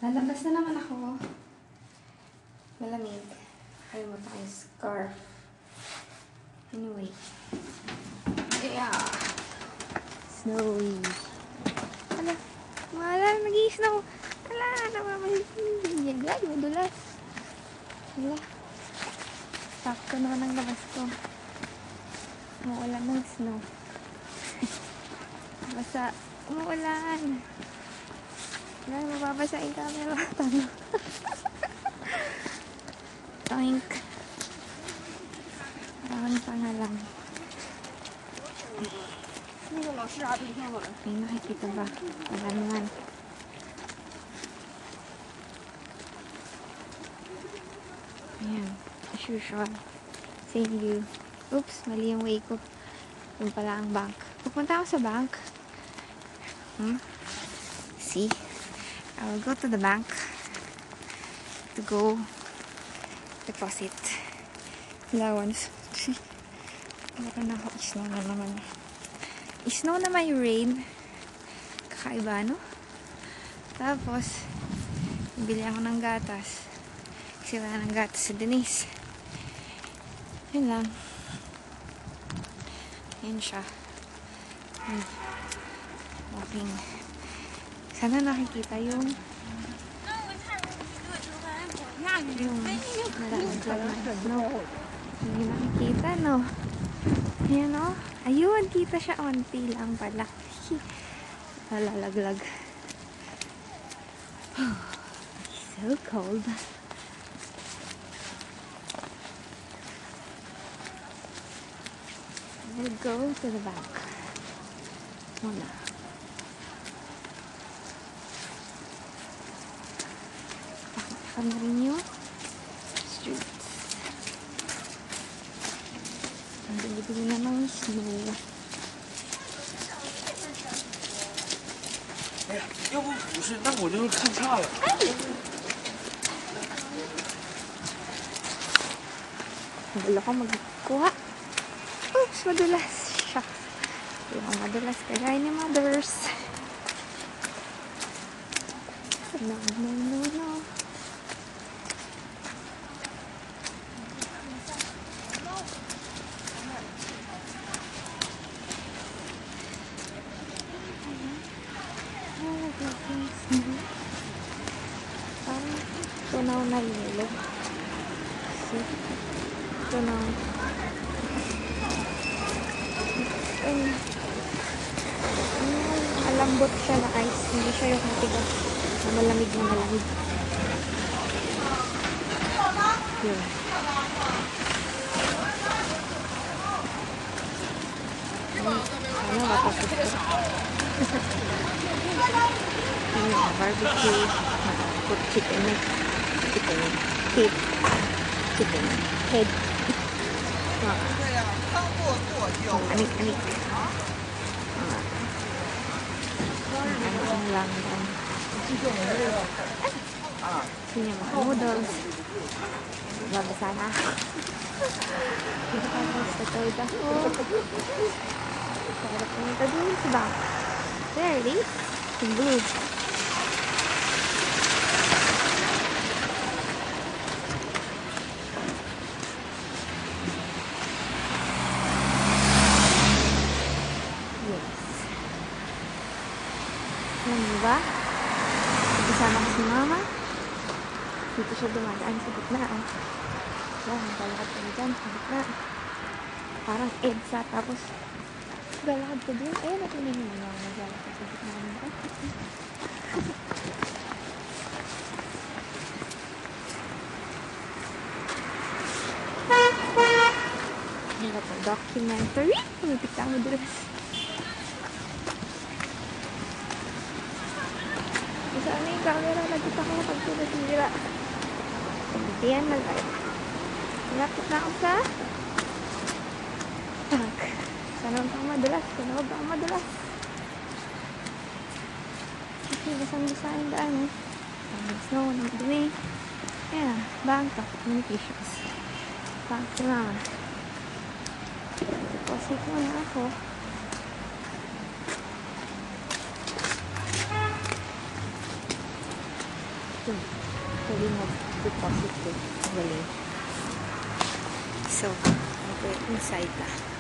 Lalabas na naman ako. Malamig. Kalimutan ko yung scarf. Anyway. Yeah. Snowy. Hala. Wala. Nag-i-snow. Hala. Namamalig. Ay, madulas. Hala. Sakto naman ang labas ko. Umuulan ng snow. Basta. Umuulan. Wala, mababasa yung camera. Tama. Toink. Parang pa na lang. May nakikita ba? Wala naman. Ayan. As usual. Same view. Oops, mali yung way ko. Yung pala ang bank. Pupunta ako sa bank. See? I will go to the bank to go deposit allowance. Meron ako, snow na naman. Snow na may rain. Kakaiba, no? Tapos, bili ako ng gatas. Kasi wala ng gatas sa Denise. Yun lang. Yun siya. Walking. Sana nakikita yung nalaglag na snow. Hindi nakikita, no? Ayan, no? Ayun, kita siya. Onti lang pala. Nalalaglag. So cold. We'll go to the bank. Muna. Pakita na rin yung streets. Ang bili-bili na ng snow. 要不不是，那我就看差了。 Wala ko magkuha. Oops, madulas. Shucks. Hindi ako madulas kagaya ni mothers. No, no, no, no. Parang tunaw na yelo. See? Tunaw. Malambot siya na ice. Hindi siya yung matigas na malamig na malamig. Yun. Ano, matapos ko. Barbecue. Put chicken neck. Chicken feet. Chicken head. Anik-anik. Ano lang yan. Sinya mga noodles. Babasa na. Tapos sa toad ako. Para pumunta dun sa bank. There it is. In blue. Diba? Kasama ko si mama. Dito siya dumadaan sa gitna. Yan, maglalakad kami dyan sa gitna. Parang EDSA. Tapos, maglalakad ko dun. Ayun, nakunin mo na maglalakad sa gitna nito. Ano po? Documentary? Pumipik ka mo dulas. Saan yung camera? Nagkita ko na pagsulat ng gira. Pagkitiyan na tayo. Lapit na ako sa tank. Sana huwag kang madulas. Sana huwag kang madulas. Kasi basang-basa yung daan eh. Ang snow na madumi. Ayan. Bank of Communications. Bank si mama. Deposit muna ako. Pwede mag-deposit ko. Galing. So, mag-inside na.